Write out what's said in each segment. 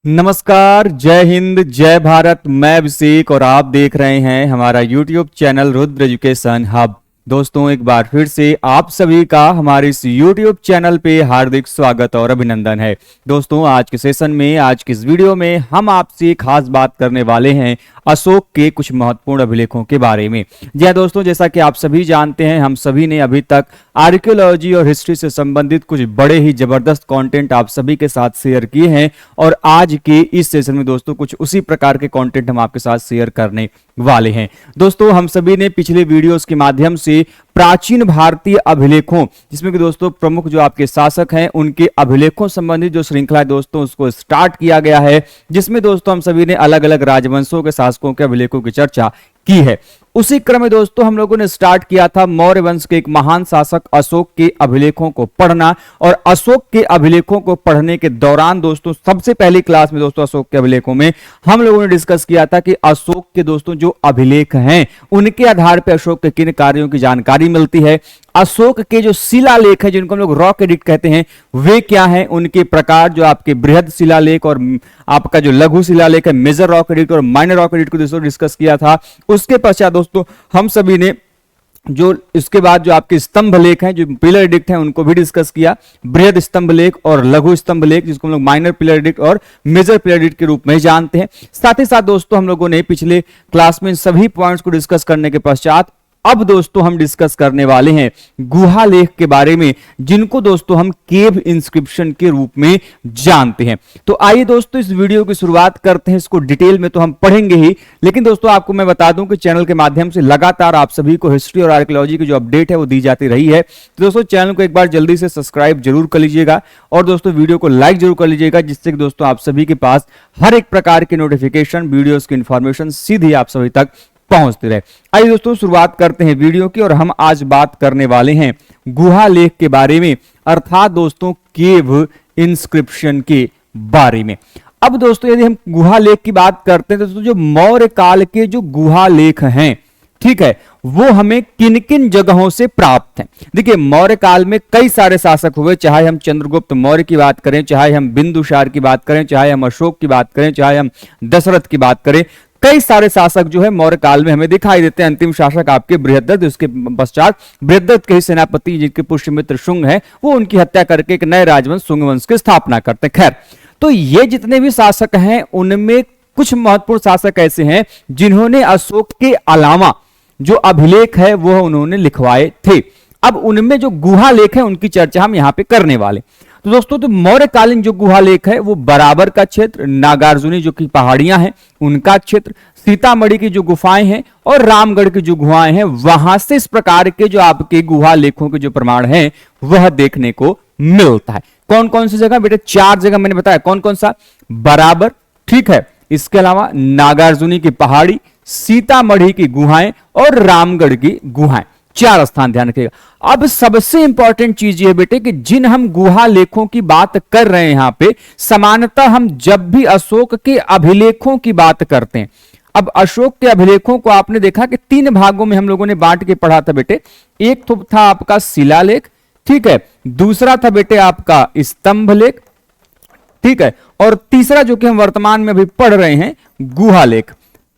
नमस्कार, जय हिंद, जय भारत। मैं अभिषेक और आप देख रहे हैं हमारा YouTube channel Rudra education hub. दोस्तों, एक बार फिर से आप सभी का हमारे इस YouTube चैनल पे हार्दिक स्वागत और अभिनंदन है। दोस्तों, आज के सेशन में, आज की इस वीडियो में हम आपसे खास बात करने वाले हैं अशोक के कुछ महत्वपूर्ण अभिलेखों के बारे में। जी हाँ दोस्तों, जैसा कि आप सभी जानते हैं, हम सभी ने अभी तक आर्कियोलॉजी और हिस्ट्री से संबंधित कुछ बड़े ही जबरदस्त कंटेंट आप सभी के साथ शेयर किए हैं और आज के इस सेशन में दोस्तों कुछ उसी प्रकार के कंटेंट हम आपके साथ शेयर करने वाले हैं। दोस्तों, हम सभी ने पिछले वीडियोस के माध्यम से प्राचीन भारतीय अभिलेखों, जिसमें कि दोस्तों प्रमुख जो आपके शासक हैं उनके अभिलेखों संबंधित जो श्रृंखला है दोस्तों उसको स्टार्ट किया गया है, जिसमें दोस्तों हम सभी ने अलग अलग राजवंशों के शासकों के अभिलेखों की चर्चा की है। उसी क्रम में दोस्तों हम लोगों ने स्टार्ट किया था मौर्य वंश के एक महान शासक अशोक के अभिलेखों को पढ़ना, और अशोक के अभिलेखों को पढ़ने के दौरान दोस्तों सबसे पहली क्लास में दोस्तों अशोक के अभिलेखों में हम लोगों ने डिस्कस किया था कि अशोक के दोस्तों जो अभिलेख हैं उनके आधार पर अशोक के किन कार्यों की जानकारी मिलती है, अशोक के जो शिलालेख है जिनको हम लोग रॉक एडिक्ट कहते हैं वे क्या हैं, उनके प्रकार जो आपके बृहद शिलालेख और आपका जो लघु शिलालेख है मेजर रॉक एडिक्ट और माइनर रॉक एडिक्ट को दोस्तों डिस्कस किया था। उसके पश्चात दोस्तों हम सभी ने जो इसके बाद जो आपके स्तंभ लेख हैं जो पिलर एडिक्ट हैं उनको भी डिस्कस किया, बृहद स्तंभ लेख और लघु स्तंभ लेख जिसको हम लोग माइनर पिलर एडिक्ट और मेजर पिलर एडिक्ट के रूप में जानते हैं। साथ ही साथ दोस्तों हम लोगों ने पिछले क्लास में सभी पॉइंट्स को डिस्कस करने के पश्चात अब दोस्तों हम डिस्कस करने वाले हैं गुहा लेख के बारे में, जिनको दोस्तों हम केव इंस्क्रिप्शन के रूप में जानते हैं। तो आइए दोस्तों इस वीडियो की शुरुआत करते हैं। इसको डिटेल में तो हम पढ़ेंगे ही, लेकिन दोस्तों आपको मैं बता दूं कि चैनल के माध्यम से लगातार आप सभी को हिस्ट्री और आर्कियोलॉजी की जो अपडेट है वो दी जाती रही है। तो दोस्तों चैनल को एक बार जल्दी से सब्सक्राइब जरूर कर लीजिएगा और दोस्तों वीडियो को लाइक जरूर कर लीजिएगा, जिससे कि दोस्तों आप सभी के पास हर एक प्रकार की नोटिफिकेशन, वीडियोस की इंफॉर्मेशन सीधी आप सभी तक पहुंचते रहे। आइए दोस्तों शुरुआत करते हैं वीडियो की, और हम आज बात करने वाले हैं गुहा लेख के बारे में, अर्थात दोस्तों केव इंस्क्रिप्शन के बारे में। अब दोस्तों यदि हम गुहा लेख की बात करते हैं तो दोस्तों जो मौर्य काल के जो गुहा लेख हैं, ठीक है, वो हमें किन किन जगहों से प्राप्त हैं। देखिए मौर्य काल में कई सारे शासक हुए, चाहे हम चंद्रगुप्त मौर्य की बात करें, चाहे हम बिंदुसार की बात करें, चाहे हम अशोक की बात करें, चाहे हम दशरथ की बात करें, कई सारे शासक जो है मौर्य काल में हमें दिखाई देते हैं। अंतिम शासक आपके बृहद्रथ, उसके पश्चात बृहद्रथ के ही सेनापति जिनके पुष्यमित्र शुंग है वो उनकी हत्या करके एक नए राजवंश शुंग वंश की स्थापना करते हैं। खैर, तो ये जितने भी शासक हैं उनमें कुछ महत्वपूर्ण शासक ऐसे हैं जिन्होंने अशोक के अलावा जो अभिलेख है वो उन्होंने लिखवाए थे। अब उनमें जो गुहा लेख है उनकी चर्चा हम यहां पे करने वाले। तो दोस्तों तो मौर्यकालीन जो गुहा लेख है वो बराबर का क्षेत्र, नागार्जुनी जो कि पहाड़ियां हैं उनका क्षेत्र, सीतामढ़ी की जो गुफाएं हैं और रामगढ़ की जो गुहाएं हैं, वहां से इस प्रकार के जो आपके गुहा लेखों के जो प्रमाण हैं वह देखने को मिलता है। कौन कौन सी जगह बेटे? 4 जगह मैंने बताया। कौन कौन सा? बराबर, ठीक है, इसके अलावा नागार्जुनी की पहाड़ी, सीतामढ़ी की गुहाएं और रामगढ़ की गुहाएं, 4 स्थान ध्यान रखिएगा। अब सबसे इंपॉर्टेंट चीज ये बेटे कि जिन हम गुहा लेखों की बात कर रहे हैं यहां पे, समानतः हम जब भी अशोक के अभिलेखों की बात करते हैं, अब अशोक के अभिलेखों को आपने देखा कि 3 भागों में हम लोगों ने बांट के पढ़ा था बेटे। एक तो था आपका शिलालेख, ठीक है, दूसरा था बेटे आपका स्तंभ लेख, ठीक है, और तीसरा जो कि हम वर्तमान में अभी पढ़ रहे हैं गुहा लेख,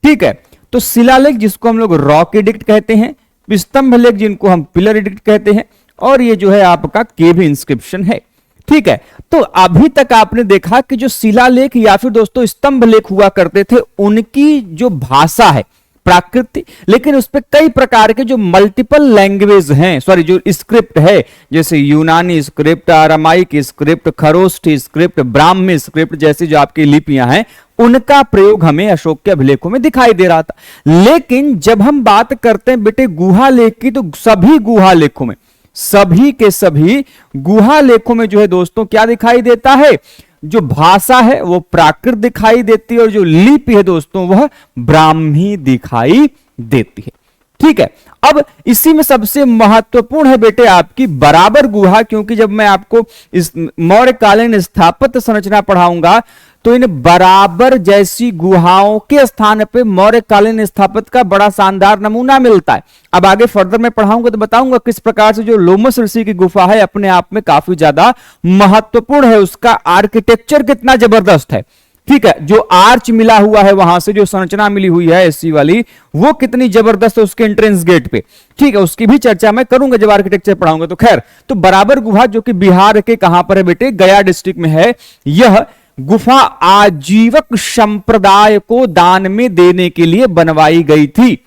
ठीक है। तो शिलालेख जिसको हम लोग रॉक एडिक्ट कहते हैं, स्तंभ लेख जिनको हम पिलर एडिक्ट कहते हैं, और ये जो है आपका केव इंस्क्रिप्शन है, ठीक है। तो अभी तक आपने देखा कि जो शिलालेख या फिर दोस्तों स्तंभ लेख हुआ करते थे उनकी जो भाषा है प्राकृत, लेकिन उस पर कई प्रकार के जो मल्टीपल लैंग्वेज हैं, सॉरी जो स्क्रिप्ट है, जैसे यूनानी script, Aramaic script, Kharosthi script, Brahmi script जैसी जो आपकी लिपियां हैं, उनका प्रयोग हमें अशोक के अभिलेखों में दिखाई दे रहा था। लेकिन जब हम बात करते हैं बेटे गुहा लेख की, तो सभी गुहा लेखों में, सभी के सभी गुहा लेखों में जो है दोस्तों क्या दिखाई देता है? जो भाषा है वो प्राकृत दिखाई देती है और जो लिपि है दोस्तों वह ब्राह्मी दिखाई देती है, ठीक है। अब इसी में सबसे महत्वपूर्ण है बेटे आपकी बराबर गुहा, क्योंकि जब मैं आपको इस मौर्यकालीन स्थापत्य संरचना पढ़ाऊंगा तो इन बराबर जैसी गुहाओं के स्थान पे मौर्यकालीन स्थापत्य का बड़ा शानदार नमूना मिलता है। अब आगे फर्दर मैं पढ़ाऊंगा तो बताऊंगा किस प्रकार से जो लोमस ऋषि की गुफा है अपने आप में काफी ज्यादा महत्वपूर्ण है, उसका आर्किटेक्चर कितना जबरदस्त है। ठीक है, जो आर्च मिला हुआ है वहां से जो संरचना मिली हुई है एससी वाली, वो कितनी जबरदस्त है उसके एंट्रेंस गेट पे। ठीक है, उसकी भी चर्चा मैं करूंगा जब आर्किटेक्चर पढ़ाऊंगा। तो खैर, तो बराबर गुफा जो कि बिहार के कहां पर है बेटे, गया डिस्ट्रिक्ट में है। यह गुफा आजीवक संप्रदाय को दान में देने के लिए बनवाई गई थी।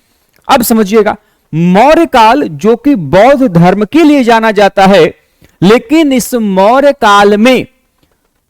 अब समझिएगा, मौर्य काल जो कि बौद्ध धर्म के लिए जाना जाता है, लेकिन इस मौर्य काल में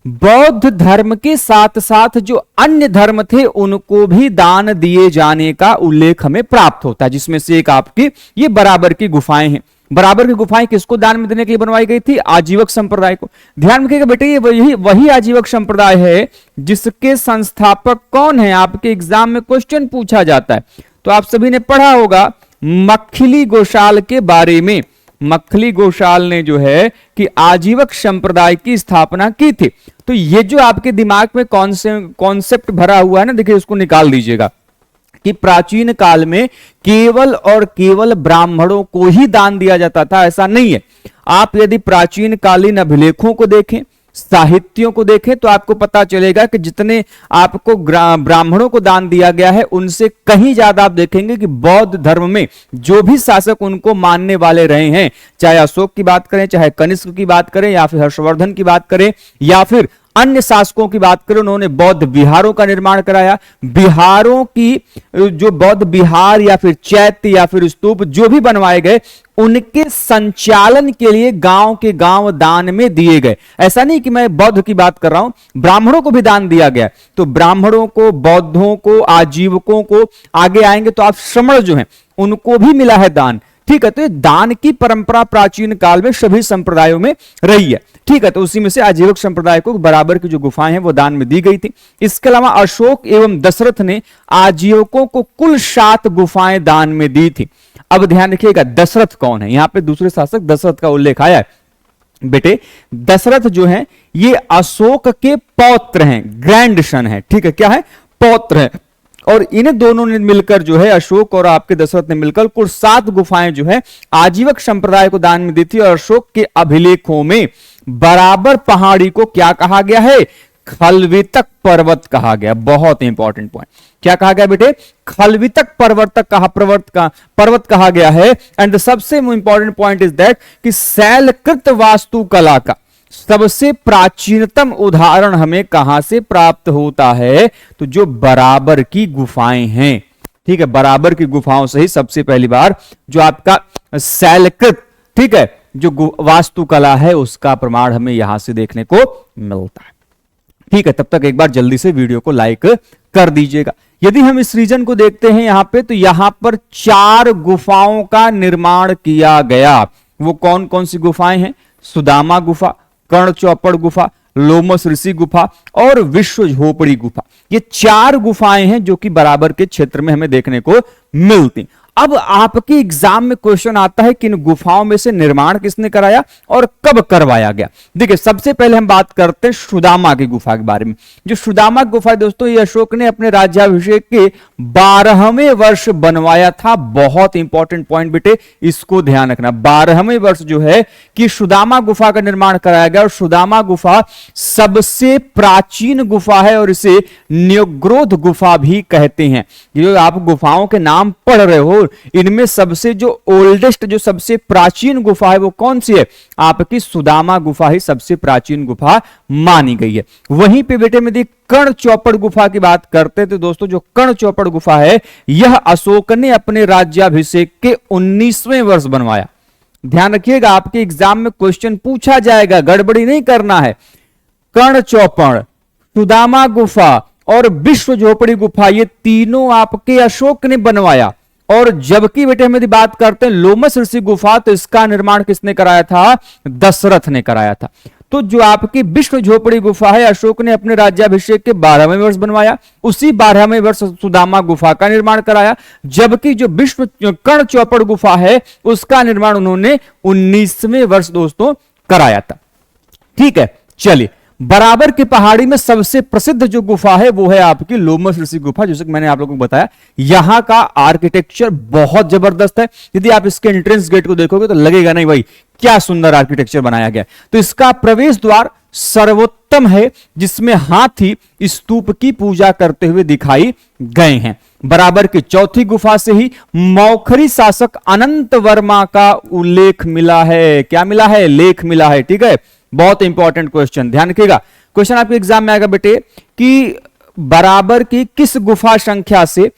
बौद्ध धर्म के साथ साथ जो अन्य धर्म थे उनको भी दान दिए जाने का उल्लेख हमें प्राप्त होता है, जिसमें से एक आपकी ये बराबर की गुफाएं हैं। बराबर की गुफाएं किसको दान में देने के लिए बनवाई गई थी? आजीवक संप्रदाय को। ध्यान रखिएगा बेटे, ये वही आजीवक संप्रदाय है जिसके संस्थापक कौन है? आपके एग्जाम में क्वेश्चन पूछा जाता है। तो आप सभी ने पढ़ा होगा मखिली गोशाल के बारे में। मखिली गोशाल ने जो है कि आजीवक संप्रदाय की स्थापना की थी। तो ये जो आपके दिमाग में कॉन्सेप्ट भरा हुआ है ना, देखिए इसको निकाल दीजिएगा कि प्राचीन काल में केवल और केवल ब्राह्मणों को ही दान दिया जाता था, ऐसा नहीं है। आप यदि प्राचीन कालीन अभिलेखों को देखें, साहित्यों को देखें, तो आपको पता चलेगा कि जितने आपको ब्राह्मणों को दान दिया गया है उनसे कहीं ज्यादा आप देखेंगे कि बौद्ध धर्म में जो भी शासक उनको मानने वाले रहे हैं, चाहे अशोक की बात करें, चाहे कनिष्क की बात करें, या फिर हर्षवर्धन की बात करें, या फिर अन्य शासकों की बात करें, उन्होंने बौद्ध विहारों का निर्माण कराया। विहारों की जो बौद्ध विहार या फिर चैत्य या फिर स्तूप जो भी बनवाए गए, उनके संचालन के लिए गांव के गांव दान में दिए गए। ऐसा नहीं कि मैं बौद्ध की बात कर रहा हूं, ब्राह्मणों को भी दान दिया गया। तो ब्राह्मणों को, बौद्धों को, आजीवकों को, आगे आएंगे तो आप श्रमण जो हैं उनको भी मिला है दान। ठीक है, तो ये दान की परंपरा प्राचीन काल में सभी संप्रदायों में रही है। ठीक है, तो उसी में से आजीवक संप्रदाय को बराबर की जो गुफाएं हैं वो दान में दी गई थी। इसके अलावा अशोक एवं दशरथ ने आजीवकों को कुल 7 गुफाएं दान में दी थी। अब ध्यान रखिएगा, दशरथ कौन है? यहां पे दूसरे शासक दशरथ का उल्लेख आया है। बेटे, दशरथ जो है ये अशोक के पौत्र हैं, ग्रैंड सन है। ठीक है, क्या है? पौत्र है। और इन दोनों ने मिलकर जो है, अशोक और आपके दशरथ ने मिलकर कुल 7 गुफाएं जो है आजीवक संप्रदाय को दान में दी थी। और अशोक के अभिलेखों में बराबर पहाड़ी को क्या कहा गया है? खलवितक पर्वत कहा गया। बहुत इंपॉर्टेंट पॉइंट, क्या कहा गया बेटे? खलवितक पर्वत कहा गया है। एंड सबसे इंपॉर्टेंट पॉइंट इज दैट कि शैलकृत वास्तुकला का सबसे प्राचीनतम उदाहरण हमें कहां से प्राप्त होता है? तो जो बराबर की गुफाएं हैं। ठीक है, बराबर की गुफाओं से ही सबसे पहली बार जो आपका शैलकृत, ठीक है, जो वास्तुकला है उसका प्रमाण हमें यहां से देखने को मिलता है। ठीक है, तब तक एक बार जल्दी से वीडियो को लाइक कर दीजिएगा। यदि हम इस रीजन को देखते हैं यहां पे, तो यहां पर 4 गुफाओं का निर्माण किया गया। वो कौन कौन सी गुफाएं हैं? सुदामा गुफा, कर्ण चौपड़ गुफा, लोमस ऋषि गुफा और विश्व झोपड़ी गुफा। ये 4 गुफाएं हैं जो कि बराबर के क्षेत्र में हमें देखने को मिलती। अब आपके एग्जाम में क्वेश्चन आता है कि इन गुफाओं में से निर्माण किसने कराया और कब करवाया गया। देखिए, सबसे पहले हम बात करते हैं सुदामा की गुफा के बारे में। जो सुदामा गुफा दोस्तों, ये अशोक ने अपने राज्याभिषेक के 12वें वर्ष बनवाया था। बहुत इंपॉर्टेंट पॉइंट बेटे, इसको ध्यान रखना। 12वें वर्ष जो है कि सुदामा गुफा का निर्माण कराया गया। और सुदामा गुफा सबसे प्राचीन गुफा है और इसे न्योग्रोध गुफा भी कहते हैं। जो आप गुफाओं के नाम पढ़ रहे हो, इनमें सबसे जो ओल्डेस्ट, जो सबसे प्राचीन गुफा है वो कौन सी है? आपकी सुदामा गुफा ही सबसे प्राचीन गुफा मानी गई है। वहीं पे बेटे में कर्ण चौपड़ गुफा की बात करते तो दोस्तों, जो कर्ण चौपड़ गुफा है यह अशोक ने अपने राज्याभिषेक के 19वें वर्ष बनवाया। ध्यान रखिएगा, आपके एग्जाम में क्वेश्चन पूछा जाएगा, गड़बड़ी नहीं करना है। कर्ण चौपड़, सुदामा गुफा और विश्व झोपड़ी गुफा, ये तीनों आपके अशोक ने बनवाया। और जबकि बेटे हम यदि बात करते हैं लोमस ऋषि गुफा, तो इसका निर्माण किसने कराया था? दशरथ ने कराया था। तो जो आपकी विश्व झोपड़ी गुफा है, अशोक ने अपने राज्याभिषेक के 12वें वर्ष बनवाया। उसी 12वें वर्ष सुदामा गुफा का निर्माण कराया। जबकि जो विश्व कर्ण चौपड़ गुफा है उसका निर्माण उन्होंने 19वें वर्ष दोस्तों कराया था। ठीक है, चलिए, बराबर की पहाड़ी में सबसे प्रसिद्ध जो गुफा है वो है आपकी लोमस ऋषि गुफा। जैसे कि मैंने आप लोगों को बताया, यहां का आर्किटेक्चर बहुत जबरदस्त है। यदि आप इसके एंट्रेंस गेट को देखोगे तो लगेगा नहीं भाई क्या सुंदर आर्किटेक्चर बनाया गया। तो इसका प्रवेश द्वार सर्वोत्तम है, जिसमें हाथी स्तूप की पूजा करते हुए दिखाई गए हैं। बराबर की चौथी गुफा से ही मौखरी शासक अनंत वर्मा का उल्लेख मिला है। क्या मिला है? लेख मिला है। ठीक है, बहुत इंपॉर्टेंट क्वेश्चन, ध्यान रखिएगा। क्वेश्चन आपके एग्जाम में आएगा बेटे कि बराबर की किस गुफा संख्या से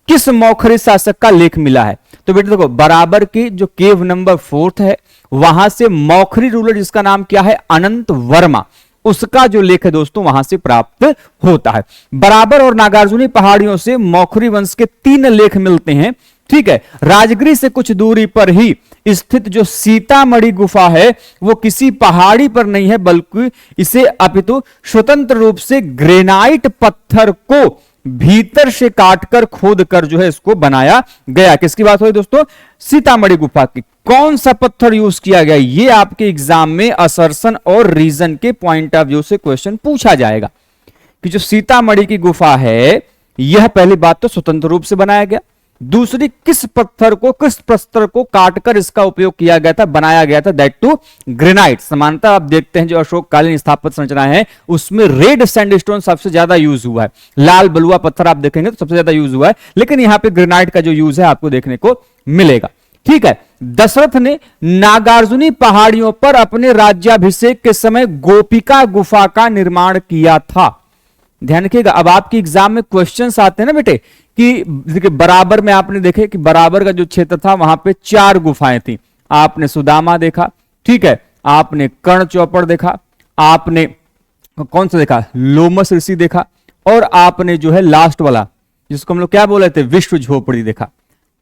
किस मौखरी शासक का लेख मिला है। तो बेटे देखो, बराबर की जो केव नंबर 4 है, वहां से मौखरी रूलर जिसका नाम क्या है, अनंत वर्मा, उसका जो लेख है दोस्तों वहां से प्राप्त होता है। बराबर और नागार्जुनी पहाड़ियों से मौखरी वंश के 3 लेख मिलते हैं। ठीक है, राजगिरी से कुछ दूरी पर ही स्थित जो सीतामढ़ी गुफा है वो किसी पहाड़ी पर नहीं है, बल्कि इसे अपितु स्वतंत्र रूप से ग्रेनाइट पत्थर को भीतर से काटकर खोद कर जो है इसको बनाया गया। किसकी बात हो रही दोस्तों? सीतामढ़ी गुफा की। कौन सा पत्थर यूज किया गया, ये आपके एग्जाम में असर्शन और रीजन के पॉइंट ऑफ व्यू से क्वेश्चन पूछा जाएगा कि जो सीतामढ़ी की गुफा है यह पहली बात तो स्वतंत्र रूप से बनाया गया, दूसरी किस पत्थर को, किस प्रस्तर को काटकर इसका उपयोग किया गया था, बनाया गया था, दैट टू ग्रेनाइट। समानता आप देखते हैं जो अशोककालीन स्थापत्य संरचना है उसमें रेड सैंडस्टोन सबसे ज्यादा यूज हुआ है, लाल बलुआ पत्थर आप देखेंगे तो सबसे ज्यादा यूज हुआ है, लेकिन यहां पे ग्रेनाइट का जो यूज है आपको देखने को मिलेगा। ठीक है, दशरथ ने नागार्जुनी पहाड़ियों पर अपने राज्याभिषेक के समय गोपिका गुफा का निर्माण किया था। ध्यान रखिएगा, अब आपके एग्जाम में क्वेश्चंस आते हैं ना बेटे कि देखिए बराबर में आपने देखे कि बराबर का जो क्षेत्र था वहां पे 4 गुफाएं थी। आपने सुदामा देखा, ठीक है, आपने कर्ण चौपड़ देखा, आपने कौन सा देखा, लोमस ऋषि देखा, और आपने जो है लास्ट वाला जिसको हम लोग क्या बोल रहे थे, विश्व झोपड़ी देखा।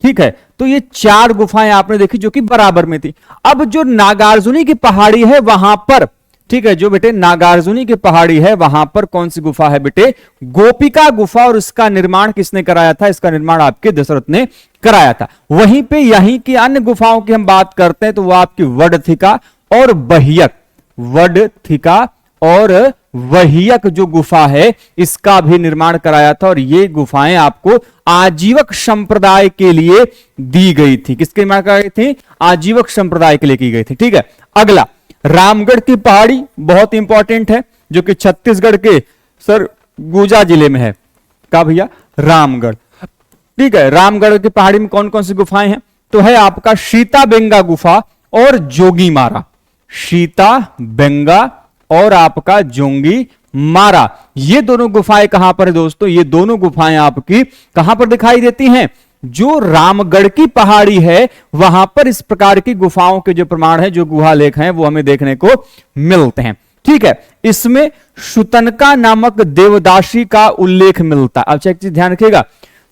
ठीक है, तो ये 4 गुफाएं आपने देखी जो कि बराबर में थी। अब जो नागार्जुनी की पहाड़ी है वहां पर, ठीक है, जो बेटे नागार्जुनी की पहाड़ी है वहां पर कौन सी गुफा है बेटे, गोपिका गुफा, और इसका निर्माण किसने कराया था, इसका निर्माण आपके दशरथ ने कराया था। वहीं पे यहीं की अन्य गुफाओं की हम बात करते हैं तो वो आपकी वडथिका और बहियक, वडथिका और वहियक जो गुफा है इसका भी निर्माण कराया था, और ये गुफाएं आपको आजीवक संप्रदाय के लिए दी गई थी। किसके निर्माण कराई थी, आजीवक संप्रदाय के लिए की गई थी। ठीक है, अगला रामगढ़ की पहाड़ी बहुत इंपॉर्टेंट है जो कि छत्तीसगढ़ के सरगुजा जिले में है। क्या भैया, रामगढ़। ठीक है, रामगढ़ की पहाड़ी में कौन कौन सी गुफाएं हैं, तो है आपका सीता बेंगा गुफा और जोगी मारा, सीता बेंगा और आपका जोंगी मारा। ये दोनों गुफाएं कहां पर है दोस्तों, ये दोनों गुफाएं आपकी कहां पर दिखाई देती हैं, जो रामगढ़ की पहाड़ी है वहां पर इस प्रकार की गुफाओं के जो प्रमाण है, जो गुहा लेख हैं वो हमें देखने को मिलते हैं। ठीक है, इसमें शुतनका नामक देवदासी का उल्लेख मिलता है। अब एक चीज ध्यान रखिएगा,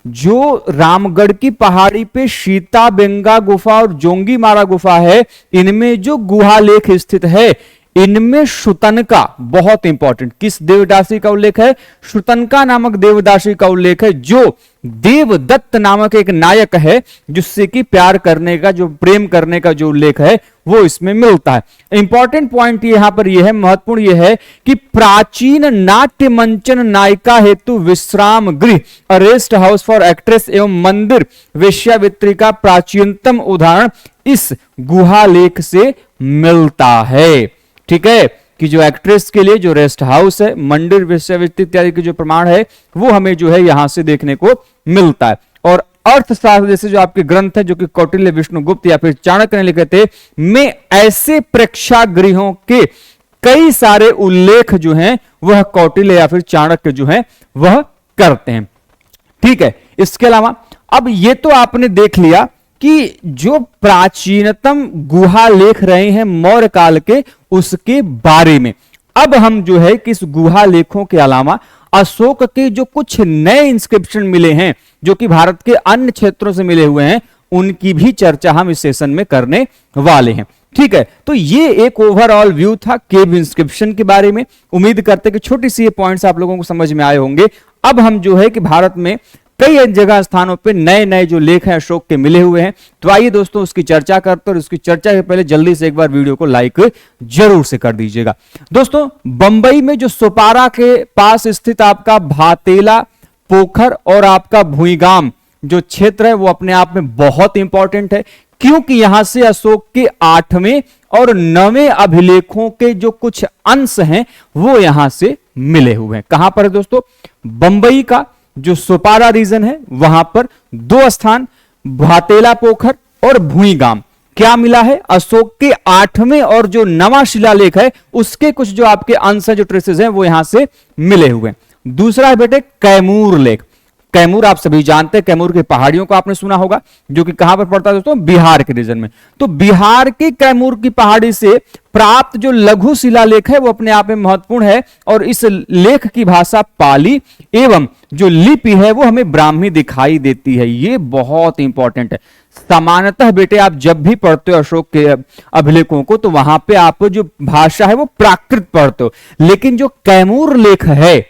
जो रामगढ़ की पहाड़ी पे सीता बेंगा गुफा और जोंगी मारा गुफा है, इनमें जो गुहा लेख स्थित है इनमें शुतनका, बहुत इंपॉर्टेंट, किस देवदासी का उल्लेख है, शुतनका नामक देवदासी का उल्लेख है, जो देवदत्त नामक एक नायक है जिससे कि प्यार करने का, जो प्रेम करने का जो उल्लेख है वो इसमें मिलता है। इंपॉर्टेंट पॉइंट यहां पर यह है, महत्वपूर्ण यह है कि प्राचीन नाट्य मंचन नायिका हेतु विश्राम गृह, रेस्ट हाउस फॉर एक्ट्रेस एवं मंदिर वेश्यावृत्ति का प्राचीनतम उदाहरण इस गुहा लेख से मिलता है। ठीक है, कि जो एक्ट्रेस के लिए जो रेस्ट हाउस है, मंदिर वेश्यावृत्ति इत्यादि के जो प्रमाण है वो हमें जो है यहां से देखने को मिलता है। और अर्थशास्त्र जैसे जो आपके ग्रंथ है जो कि कौटिल्य, विष्णुगुप्त या फिर चाणक्य ने लिखे थे, में ऐसे प्रेक्षागृहों के कई सारे उल्लेख जो हैं वह कौटिल्य या फिर चाणक्य जो है वह करते हैं। ठीक है, इसके अलावा अब ये तो आपने देख लिया कि जो प्राचीनतम गुहा लेख रहे हैं मौर्य काल के उसके बारे में। अब हम जो है कि इस गुहा लेखों के अलावा अशोक के जो कुछ नए इंस्क्रिप्शन मिले हैं जो कि भारत के अन्य क्षेत्रों से मिले हुए हैं उनकी भी चर्चा हम इस सेशन में करने वाले हैं। ठीक है, तो ये एक ओवरऑल व्यू था केव इंस्क्रिप्शन के बारे में। उम्मीद करते कि छोटी सी ये पॉइंट्स आप लोगों को समझ में आए होंगे। अब हम जो है कि भारत में कई जगह स्थानों पे नए नए जो लेख हैं अशोक के मिले हुए हैं, तो आइए दोस्तों उसकी चर्चा करते हैं। और उसकी चर्चा के पहले जल्दी से एक बार वीडियो को लाइक जरूर से कर दीजिएगा। दोस्तों, बंबई में जो सोपारा के पास स्थित आपका भातेला पोखर और आपका भुईगाम जो क्षेत्र है वो अपने आप में बहुत इंपॉर्टेंट है। क्योंकि यहां से अशोक के 8वें और 9वें अभिलेखों के जो कुछ अंश हैं वो यहां से मिले हुए हैं। कहां पर है दोस्तों? बंबई का जो सोपारा रीजन है वहां पर 2 स्थान, भातेला पोखर और भुईगाम, क्या मिला है? अशोक के 8वें और जो 9वां शिलालेख है उसके कुछ जो आपके अंश है, जो ट्रेसेस हैं वो यहां से मिले हुए हैं। दूसरा है बेटे कैमूर लेख। कैमूर आप सभी जानते हैं, कैमूर की पहाड़ियों को आपने सुना होगा, जो कि कहां पर पड़ता है दोस्तों? बिहार के रीजन में। तो बिहार की कैमूर की पहाड़ी से प्राप्त जो लघु शिलालेख है वो अपने आप में महत्वपूर्ण है, और इस लेख की भाषा पाली एवं जो लिपि है वो हमें ब्राह्मी दिखाई देती है। ये बहुत इंपॉर्टेंट है। सामान्यतः बेटे आप जब भी पढ़ते हो अशोक के अभिलेखों को तो वहां पे आप जो भाषा है वो प्राकृत पढ़ते हो, लेकिन जो कैमूर लेख है,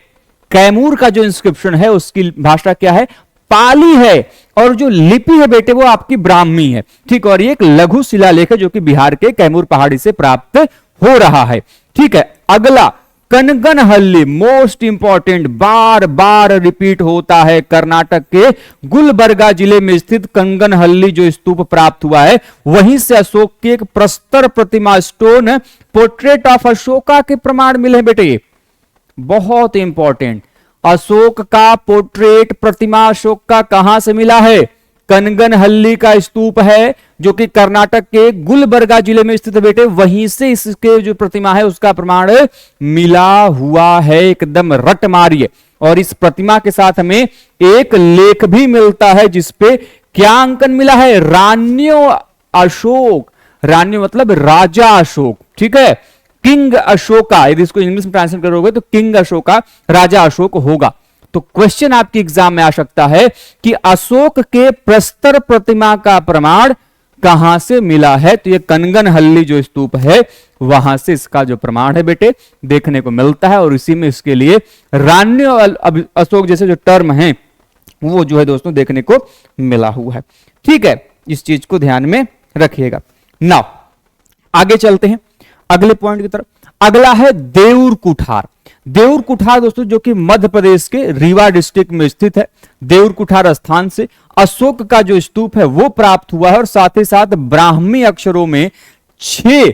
कैमूर का जो इंस्क्रिप्शन है उसकी भाषा क्या है? पाली है, और जो लिपि है बेटे वो आपकी ब्राह्मी है। ठीक, और ये एक लघु शिलालेख है जो कि बिहार के कैमूर पहाड़ी से प्राप्त हो रहा है। ठीक है, अगला कनगनहल्ली, मोस्ट इंपॉर्टेंट, बार बार रिपीट होता है। कर्नाटक के गुलबर्गा जिले में स्थित कनगनहल्ली जो स्तूप प्राप्त हुआ है वहीं से अशोक की एक प्रस्तर प्रतिमा, स्टोन पोर्ट्रेट ऑफ अशोका के प्रमाण मिले हैं बेटे। बहुत इंपॉर्टेंट, अशोक का पोर्ट्रेट प्रतिमा अशोक का कहां से मिला है? कनगनहल्ली का स्तूप है जो कि कर्नाटक के गुलबर्गा जिले में स्थित है बेटे, वहीं से इसके जो प्रतिमा है उसका प्रमाण मिला हुआ है। एकदम रट मारिए। और इस प्रतिमा के साथ हमें एक लेख भी मिलता है जिसपे क्या अंकन मिला है? रान्यो अशोक। रान्यो मतलब राजा अशोक। ठीक है, किंग अशोका, यदि इसको इंग्लिश में ट्रांसलेट करोगे तो किंग अशोका, राजा अशोक होगा। तो क्वेश्चन आपकी एग्जाम में आ सकता है कि अशोक के प्रस्तर प्रतिमा का प्रमाण कहां से मिला है? तो ये कनगनहल्ली जो स्तूप है वहां से इसका जो प्रमाण है बेटे देखने को मिलता है, और इसी में इसके लिए रान्य अशोक जैसे जो टर्म है वो जो है दोस्तों देखने को मिला हुआ है। ठीक है, इस चीज को ध्यान में रखिएगा। नाउ आगे चलते हैं अगले पॉइंट की तरफ। अगला है देउर कुठार। देउर कुठार दोस्तों जो कि मध्य प्रदेश के रीवा डिस्ट्रिक्ट में स्थित है। देउर कुठार स्थान से अशोक का जो स्तूप है वो प्राप्त हुआ है, और साथ ही साथ ब्राह्मी अक्षरों में 6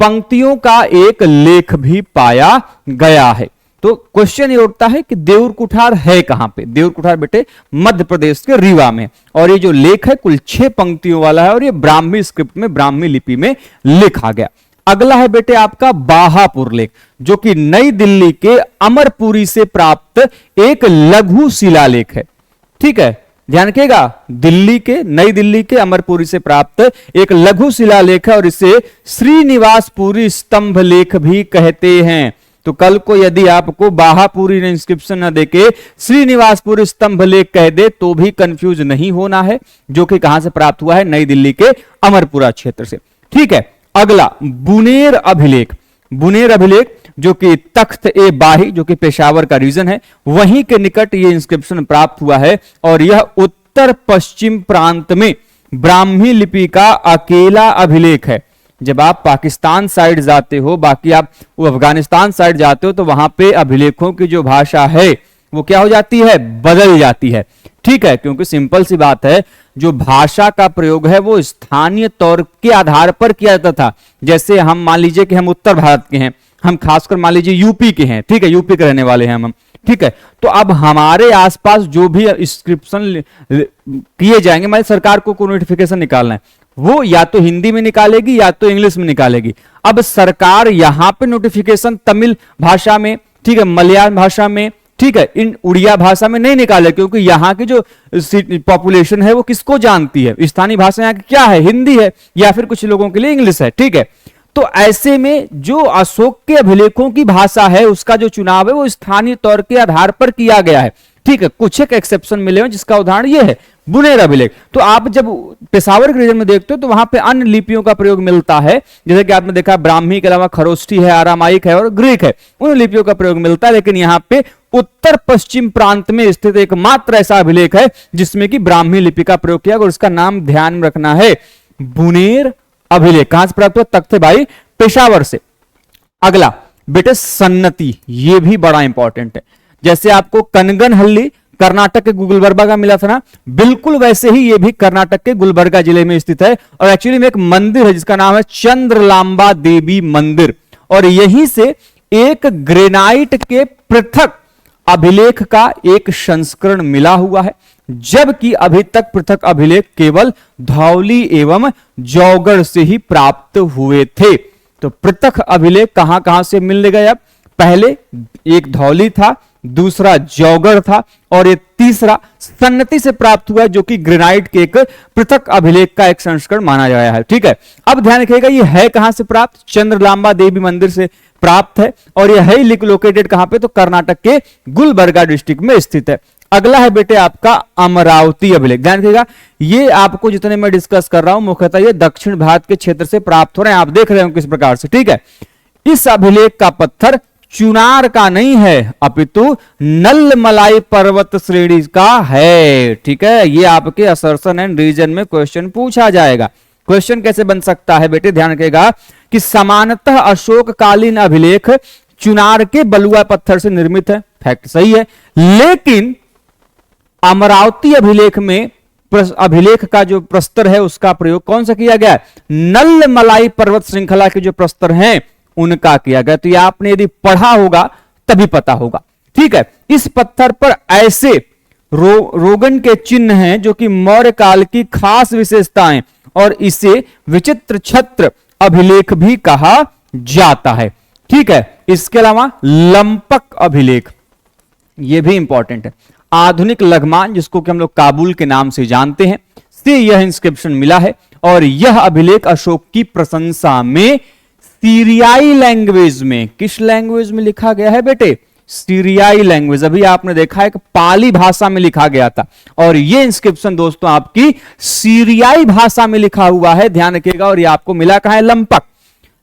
पंक्तियों का एक लेख भी पाया गया है। तो क्वेश्चन ये उठता है कि देउर कुठार है कहां पे? देउर कुठार बेटे मध्य प्रदेश के रीवा में, और ये जो लेख है कुल 6 पंक्तियों वाला है, और ये ब्राह्मी स्क्रिप्ट में, ब्राह्मी लिपि में लिखा गया। अगला है बेटे आपका बाहापुर लेख, जो कि नई दिल्ली के अमरपुरी से प्राप्त एक लघु शिलालेख है। ठीक है, ध्यान रखिएगा, नई दिल्ली के अमरपुरी से प्राप्त एक लघु शिलालेख है, और इसे श्रीनिवासपुरी स्तंभ लेख भी कहते हैं। तो कल को यदि आपको बाहापुरी ने इंस्क्रिप्शन न देके श्रीनिवासपुरी स्तंभ लेख कह दे तो भी कंफ्यूज नहीं होना है, जो कि कहां से प्राप्त हुआ है? नई दिल्ली के अमरपुरा क्षेत्र से। ठीक है, अगला बुनेर अभिलेख। बुनेर अभिलेख जो कि तख्त ए बाही जो कि पेशावर का रीजन है वहीं के निकट ये इंस्क्रिप्शन प्राप्त हुआ है, और यह उत्तर पश्चिम प्रांत में ब्राह्मी लिपि का अकेला अभिलेख है। जब आप पाकिस्तान साइड जाते हो, बाकी आप वो अफगानिस्तान साइड जाते हो, तो वहां पे अभिलेखों की जो भाषा है वो क्या हो जाती है? बदल जाती है। ठीक है, क्योंकि सिंपल सी बात है, जो भाषा का प्रयोग है वो स्थानीय तौर के आधार पर किया जाता था। जैसे हम मान लीजिए कि हम उत्तर भारत के हैं, हम खासकर मान लीजिए यूपी के हैं, ठीक है, यूपी के रहने वाले हैं हम, ठीक है, तो अब हमारे आसपास जो भी इंस्क्रिप्शन किए जाएंगे, हमारी सरकार को नोटिफिकेशन निकालना है, वो या तो हिंदी में निकालेगी या तो इंग्लिश में निकालेगी। अब सरकार यहां पे नोटिफिकेशन तमिल भाषा में, ठीक है, मलयालम भाषा में, ठीक है, इन उड़िया भाषा में नहीं निकाले, क्योंकि यहां की जो पॉपुलेशन है वो किसको जानती है? स्थानीय भाषा यहां की क्या है? हिंदी है, या फिर कुछ लोगों के लिए इंग्लिश है। ठीक है, तो ऐसे में जो अशोक के अभिलेखों की भाषा है उसका जो चुनाव है वो स्थानीय तौर के आधार पर किया गया है। ठीक है, कुछ एक एक्सेप्शन मिले हैं, जिसका उदाहरण ये है बुनेर अभिलेख। तो आप जब पेशावर के रीजन में देखते हो तो वहां पे अन्य लिपियों का प्रयोग मिलता है, जैसे कि आपने देखा ब्राह्मी के अलावा खरोष्ठी है, आरामाइक है और ग्रीक है, उन लिपियों का प्रयोग मिलता है। लेकिन यहाँ पे उत्तर पश्चिम प्रांत में स्थित एकमात्र ऐसा अभिलेख है जिसमें कि ब्राह्मी लिपि का प्रयोग किया, और उसका नाम ध्यान में रखना है बुनेर अभिलेख। कहां से प्राप्त हुआ? तख्त भाई पेशावर से। अगला बेटे सन्नति, ये भी बड़ा इंपॉर्टेंट है। जैसे आपको कनगनहल्ली, कर्नाटक के गुलबर्गा का मिला था ना, बिल्कुल वैसे ही ये भी कर्नाटक के गुलबर्गा जिले में स्थित है। और एक्चुअली में एक मंदिर है जिसका नाम है चंद्रलांबा देवी मंदिर, और यहीं से एक ग्रेनाइट के पृथक अभिलेख का एक संस्करण मिला हुआ है, जबकि अभी तक पृथक अभिलेख केवल धौली एवं जौगढ़ से ही प्राप्त हुए थे। तो पृथक अभिलेख कहां कहां से मिलने गए? अब पहले एक धौली था, दूसरा जौगढ़ था, और ये तीसरा सन्नति से प्राप्त हुआ है, जो कि ग्रेनाइट के एक पृथक अभिलेख का एक संस्करण माना गया है। ठीक है, अब ध्यान रखिएगा ये है कहां से प्राप्त? चंद्रलांबा देवी मंदिर से प्राप्त है, और यह है लोकेटेड कहां पे? तो कर्नाटक के गुलबर्गा डिस्ट्रिक्ट में स्थित है। अगला है बेटे आपका अमरावती अभिलेख। ध्यान रखिएगा, ये आपको जितने मैं डिस्कस कर रहा हूं मुख्यतः ये दक्षिण भारत के क्षेत्र से प्राप्त हो रहे हैं, आप देख रहे हो किस प्रकार से। ठीक है, इस अभिलेख का पत्थर चुनार का नहीं है, अपितु नलमलाई पर्वत श्रेणी का है। ठीक है, ये आपके असर्शन एंड रीजन में क्वेश्चन पूछा जाएगा। क्वेश्चन कैसे बन सकता है बेटे? ध्यान रखिएगा कि सामान्यतः अशोककालीन अभिलेख चुनार के बलुआ पत्थर से निर्मित है, फैक्ट सही है, लेकिन अमरावती अभिलेख में अभिलेख का जो प्रस्तर है उसका प्रयोग कौन सा किया गया? नलमलाई पर्वत श्रृंखला के जो प्रस्तर हैं उनका किया गया। तो ये आपने यदि पढ़ा होगा तभी पता होगा। ठीक है, इस पत्थर पर ऐसे रोगन के चिन्ह हैं जो कि मौर्य काल की खास विशेषताएं, और इसे विचित्र छत्र अभिलेख भी कहा जाता है। ठीक है, इसके अलावा लंपक अभिलेख, यह भी इंपॉर्टेंट है। आधुनिक लघमान, जिसको कि हम लोग काबुल के नाम से जानते हैं, से यह इंस्क्रिप्शन मिला है, और यह अभिलेख अशोक की प्रशंसा में सीरियाई लैंग्वेज में, किस लैंग्वेज में लिखा गया है बेटे? सीरियाई लैंग्वेज। अभी आपने देखा है कि पाली भाषा में लिखा गया था, और ये इंस्क्रिप्शन दोस्तों आपकी सीरियाई भाषा में लिखा हुआ है, ध्यान रखिएगा। और ये आपको मिला कहां है? लंपक।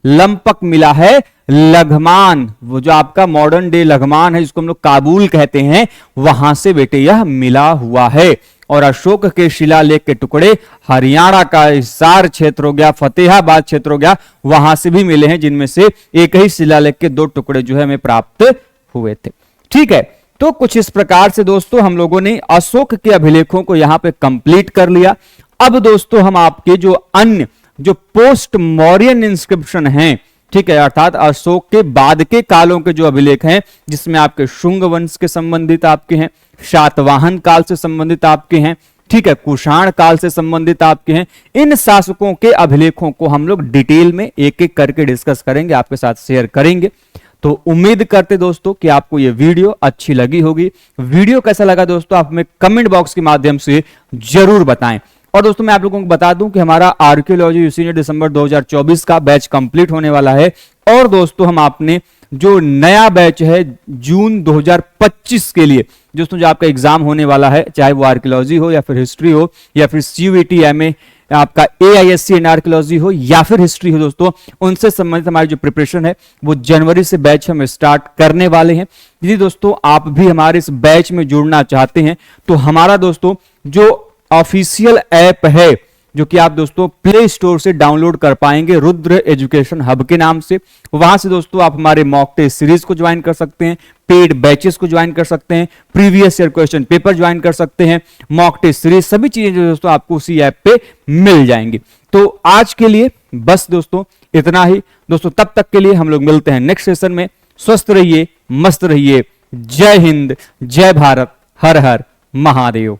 लंपक मिला है लघमान, वो जो आपका मॉडर्न डे लघमान है जिसको हम लोग काबुल कहते हैं, वहां से बेटे यह मिला हुआ है। और अशोक के शिलालेख के टुकड़े हरियाणा का हिसार क्षेत्र हो गया, फतेहाबाद क्षेत्र हो गया, वहां से भी मिले हैं, जिनमें से एक ही शिलालेख के 2 टुकड़े जो है हमें प्राप्त हुए थे। ठीक है, तो कुछ इस प्रकार से दोस्तों हम लोगों ने अशोक के अभिलेखों को यहां पे कंप्लीट कर लिया। अब दोस्तों हम आपके जो अन्य जो पोस्ट मौर्यन इंस्क्रिप्शन हैं, ठीक है, अर्थात अशोक के बाद के कालों के जो अभिलेख हैं, जिसमें आपके शुंग वंश के संबंधित आपके हैं, शातवाहन काल से संबंधित आपके हैं, ठीक है, कुषाण काल से संबंधित आपके हैं, इन शासकों के अभिलेखों को हम लोग डिटेल में एक एक करके डिस्कस करेंगे, आपके साथ शेयर करेंगे। तो उम्मीद करते दोस्तों कि आपको ये वीडियो अच्छी लगी होगी। वीडियो कैसा लगा दोस्तों आप हमें कमेंट बॉक्स के माध्यम से जरूर बताएं। और दोस्तों मैं आप लोगों को बता दूं कि हमारा आर्कियोलॉजी यूसीनियर दिसंबर 2024 का बैच कंप्लीट होने वाला है। और दोस्तों हम आपने जो नया बैच है जून 2025 के लिए दोस्तों जो आपका एग्जाम होने वाला है, चाहे वो आर्कियोलॉजी हो या फिर हिस्ट्री हो या फिर CUET MA आपका AISC इन आर्कियोलॉजी हो या फिर हिस्ट्री हो, दोस्तों उनसे संबंधित हमारी जो प्रिपरेशन है वो जनवरी से बैच हम स्टार्ट करने वाले हैं। यदि दोस्तों आप भी हमारे इस बैच में जुड़ना चाहते हैं तो हमारा दोस्तों जो ऑफिशियल ऐप है, जो कि आप दोस्तों प्ले स्टोर से डाउनलोड कर पाएंगे रुद्र एजुकेशन हब के नाम से, वहां से दोस्तों आप हमारे मॉक टेस्ट सीरीज को ज्वाइन कर सकते हैं, पेड बैचेस को ज्वाइन कर सकते हैं, previous year question paper join कर सकते हैं, मॉक टेस्ट सीरीज, सभी चीजें जो दोस्तों आपको उसी ऐप पे मिल जाएंगी। तो आज के लिए बस दोस्तों इतना ही दोस्तों, तब तक के लिए हम लोग मिलते हैं नेक्स्ट सेशन में। स्वस्थ रहिए, मस्त रहिए, जय हिंद, जय भारत, हर हर महादेव।